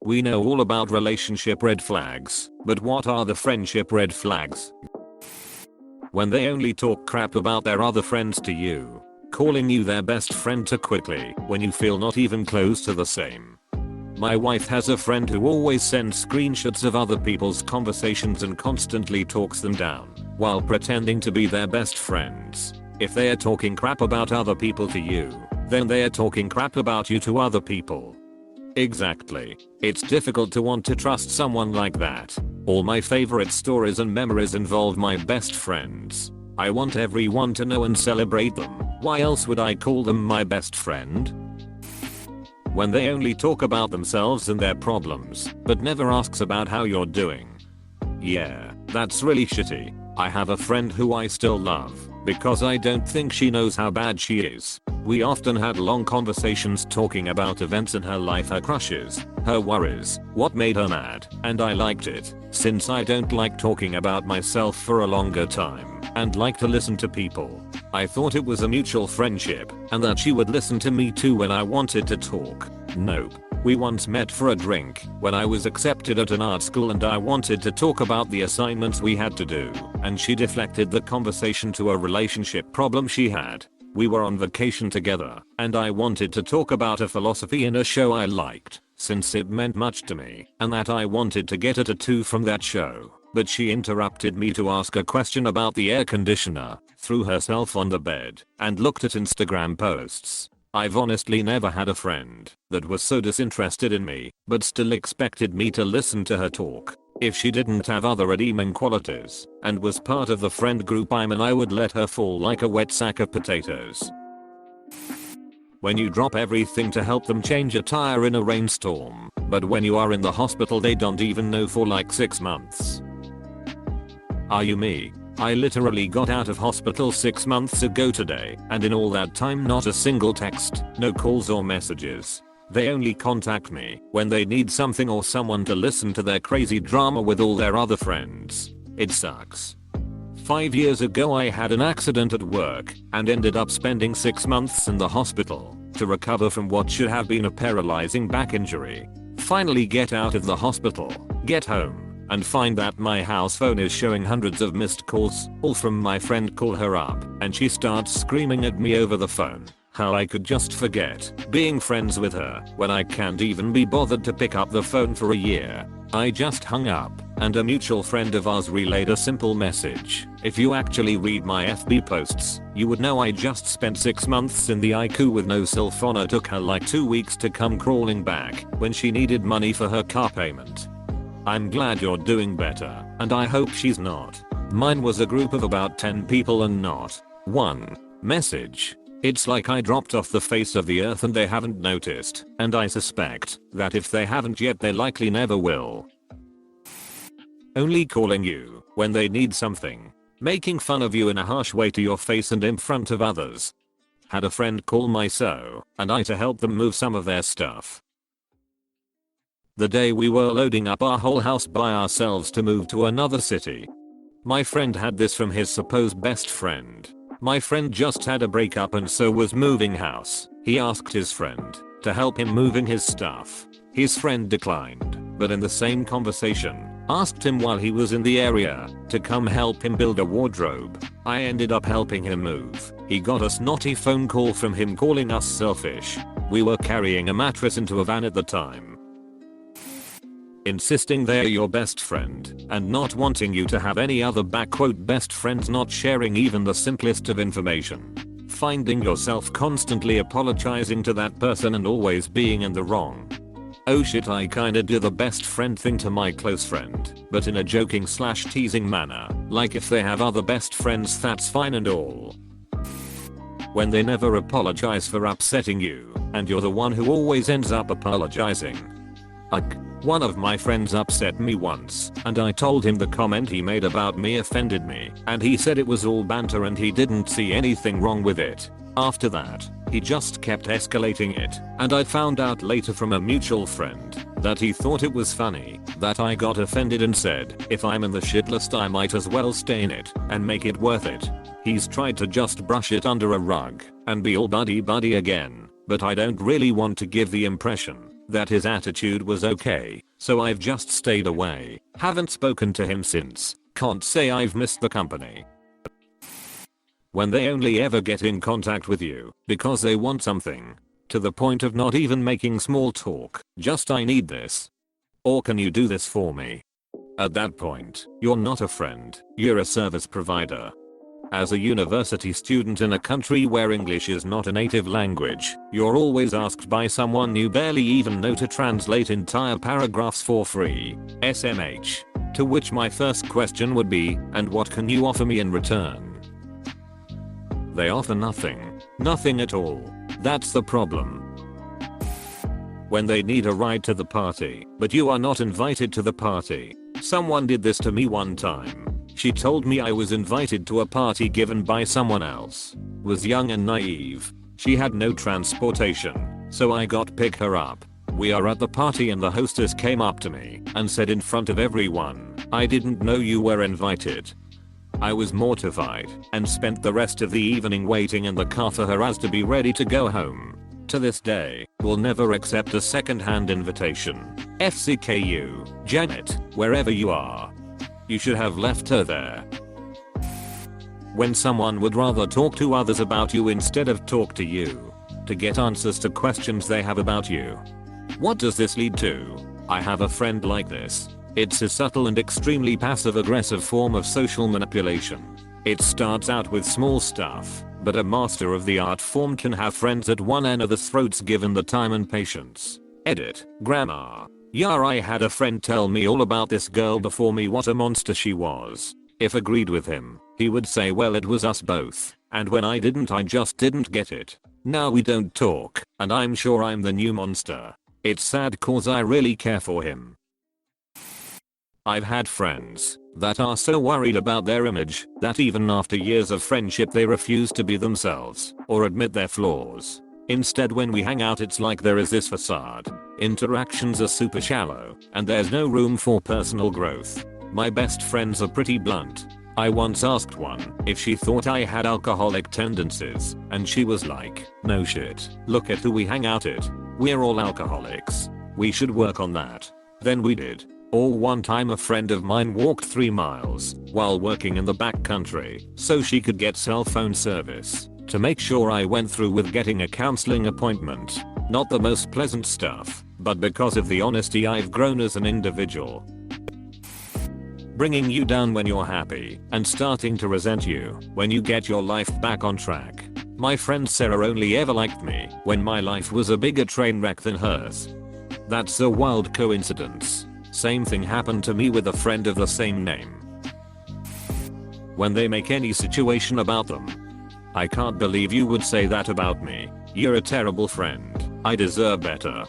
We know all about relationship red flags, but what are the friendship red flags? When they only talk crap about their other friends to you. Calling you their best friend too quickly when you feel not even close to the same. My wife has a friend who always sends screenshots of other people's conversations and constantly talks them down while pretending to be their best friends. If they are talking crap about other people to you, then they are talking crap about you to other people. Exactly. It's difficult to want to trust someone like that. All my favorite stories and memories involve my best friends. I want everyone to know and celebrate them. Why else would I call them my best friend? When they only talk about themselves and their problems, but never asks about how you're doing. Yeah, that's really shitty. I have a friend who I still love, because I don't think she knows how bad she is. We often had long conversations talking about events in her life, her crushes, her worries, what made her mad, and I liked it, since I don't like talking about myself for a longer time, and like to listen to people. I thought it was a mutual friendship, and that she would listen to me too when I wanted to talk. Nope. We once met for a drink when I was accepted at an art school and I wanted to talk about the assignments we had to do, and she deflected the conversation to a relationship problem she had. We were on vacation together, and I wanted to talk about a philosophy in a show I liked, since it meant much to me, and that I wanted to get a tattoo from that show. But she interrupted me to ask a question about the air conditioner, threw herself on the bed, and looked at Instagram posts. I've honestly never had a friend that was so disinterested in me, but still expected me to listen to her talk. If she didn't have other redeeming qualities, and was part of the friend group I'm in, I would let her fall like a wet sack of potatoes. When you drop everything to help them change a tire in a rainstorm, but when you are in the hospital they don't even know for like 6 months. Are you me? I literally got out of hospital 6 months ago today, and in all that time not a single text, no calls or messages. They only contact me when they need something or someone to listen to their crazy drama with all their other friends. It sucks. 5 years ago I had an accident at work and ended up spending 6 months in the hospital to recover from what should have been a paralyzing back injury. Finally get out of the hospital, get home, and find that my house phone is showing hundreds of missed calls, all from my friend. Call her up, and she starts screaming at me over the phone how I could just forget being friends with her when I can't even be bothered to pick up the phone for a year. I just hung up, and a mutual friend of ours relayed a simple message. If you actually read my FB posts, you would know I just spent 6 months in the ICU with no cell phone. It took her like 2 weeks to come crawling back when she needed money for her car payment. I'm glad you're doing better, and I hope she's not. Mine was a group of about 10 people and not one message. It's like I dropped off the face of the earth and they haven't noticed, and I suspect that if they haven't yet they likely never will. Only calling you when they need something. Making fun of you in a harsh way to your face and in front of others. Had a friend call my SO, and I to help them move some of their stuff. The day we were loading up our whole house by ourselves to move to another city. My friend had this from his supposed best friend. My friend just had a breakup and so was moving house. He asked his friend to help him moving his stuff. His friend declined, but in the same conversation, asked him while he was in the area to come help him build a wardrobe. I ended up helping him move. He got a snotty phone call from him calling us selfish. We were carrying a mattress into a van at the time. Insisting they're your best friend and not wanting you to have any other best friends, not sharing even the simplest of information. Finding yourself constantly apologizing to that person and always being in the wrong. Oh shit, I kinda do the best friend thing to my close friend, but in a joking / teasing manner, like if they have other best friends that's fine and all. When they never apologize for upsetting you, and you're the one who always ends up apologizing. One of my friends upset me once, and I told him the comment he made about me offended me, and he said it was all banter and he didn't see anything wrong with it. After that, he just kept escalating it, and I found out later from a mutual friend that he thought it was funny that I got offended and said, if I'm in the shit list I might as well stay in it and make it worth it. He's tried to just brush it under a rug and be all buddy again, but I don't really want to give the impression that his attitude was okay, so I've just stayed away. Haven't spoken to him since. Can't say I've missed the company. When they only ever get in contact with you because they want something, to the point of not even making small talk, just I need this. Or can you do this for me? At that point, you're not a friend, you're a service provider. As a university student in a country where English is not a native language, you're always asked by someone you barely even know to translate entire paragraphs for free, SMH. To which my first question would be, and what can you offer me in return? They offer nothing. Nothing at all. That's the problem. When they need a ride to the party, but you are not invited to the party. Someone did this to me one time. She told me I was invited to a party given by someone else. Was young and naive. She had no transportation, so I got pick her up. We are at the party and the hostess came up to me and said in front of everyone, "I didn't know you were invited." I was mortified and spent the rest of the evening waiting in the car for her as to be ready to go home. To this day, will never accept a second-hand invitation. FCKU, Janet, wherever you are. You should have left her there. When someone would rather talk to others about you instead of talk to you, to get answers to questions they have about you. What does this lead to? I have a friend like this. It's a subtle and extremely passive-aggressive form of social manipulation. It starts out with small stuff, but a master of the art form can have friends at one end of the throats given the time and patience. Edit. Grammar. Yeah, I had a friend tell me all about this girl before me, what a monster she was. If agreed with him, he would say, well, it was us both, and when I didn't, I just didn't get it. Now we don't talk, and I'm sure I'm the new monster. It's sad cause I really care for him. I've had friends that are so worried about their image that even after years of friendship they refuse to be themselves or admit their flaws. Instead, when we hang out, it's like there is this facade. Interactions are super shallow, and there's no room for personal growth. My best friends are pretty blunt. I once asked one if she thought I had alcoholic tendencies, and she was like, no shit, look at who we hang out at. We're all alcoholics. We should work on that. Then we did. Or one time a friend of mine walked 3 miles while working in the back country so she could get cell phone service to make sure I went through with getting a counseling appointment. Not the most pleasant stuff, but because of the honesty I've grown as an individual. Bringing you down when you're happy and starting to resent you when you get your life back on track. My friend Sarah only ever liked me when my life was a bigger train wreck than hers. That's a wild coincidence. Same thing happened to me with a friend of the same name. When they make any situation about them. I can't believe you would say that about me. You're a terrible friend. I deserve better.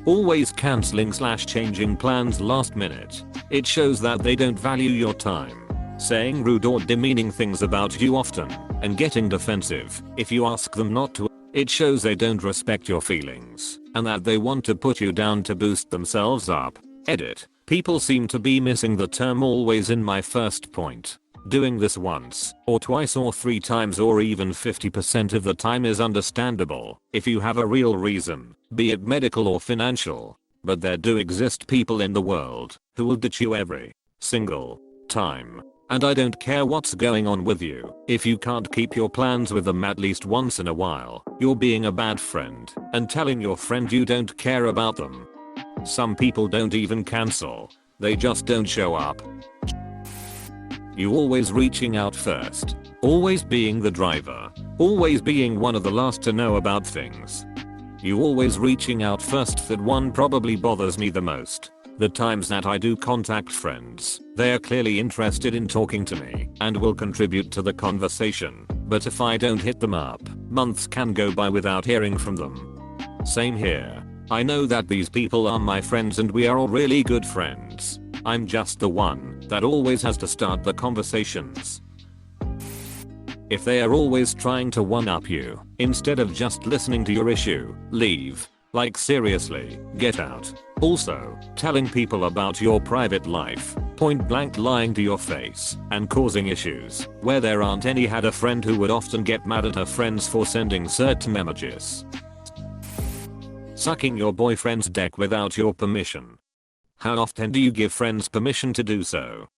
Always cancelling/changing plans last minute. It shows that they don't value your time. Saying rude or demeaning things about you often and getting defensive if you ask them not to. It shows they don't respect your feelings and that they want to put you down to boost themselves up. Edit. People seem to be missing the term always in my first point. Doing this once, or twice, or 3 times, or even 50% of the time is understandable if you have a real reason, be it medical or financial. But there do exist people in the world who will ditch you every single time. And I don't care what's going on with you. If you can't keep your plans with them at least once in a while, you're being a bad friend and telling your friend you don't care about them. Some people don't even cancel. They just don't show up. You always reaching out first. Always being the driver. Always being one of the last to know about things. You always reaching out first. That one probably bothers me the most. The times that I do contact friends, they are clearly interested in talking to me and will contribute to the conversation. But if I don't hit them up, months can go by without hearing from them. Same here. I know that these people are my friends and we are all really good friends. I'm just the one that always has to start the conversations. If they are always trying to one-up you, instead of just listening to your issue, leave. Like seriously, get out. Also, telling people about your private life, point blank lying to your face, and causing issues where there aren't any. Had a friend who would often get mad at her friends for sending certain emojis. Sucking your boyfriend's dick without your permission. How often do you give friends permission to do so?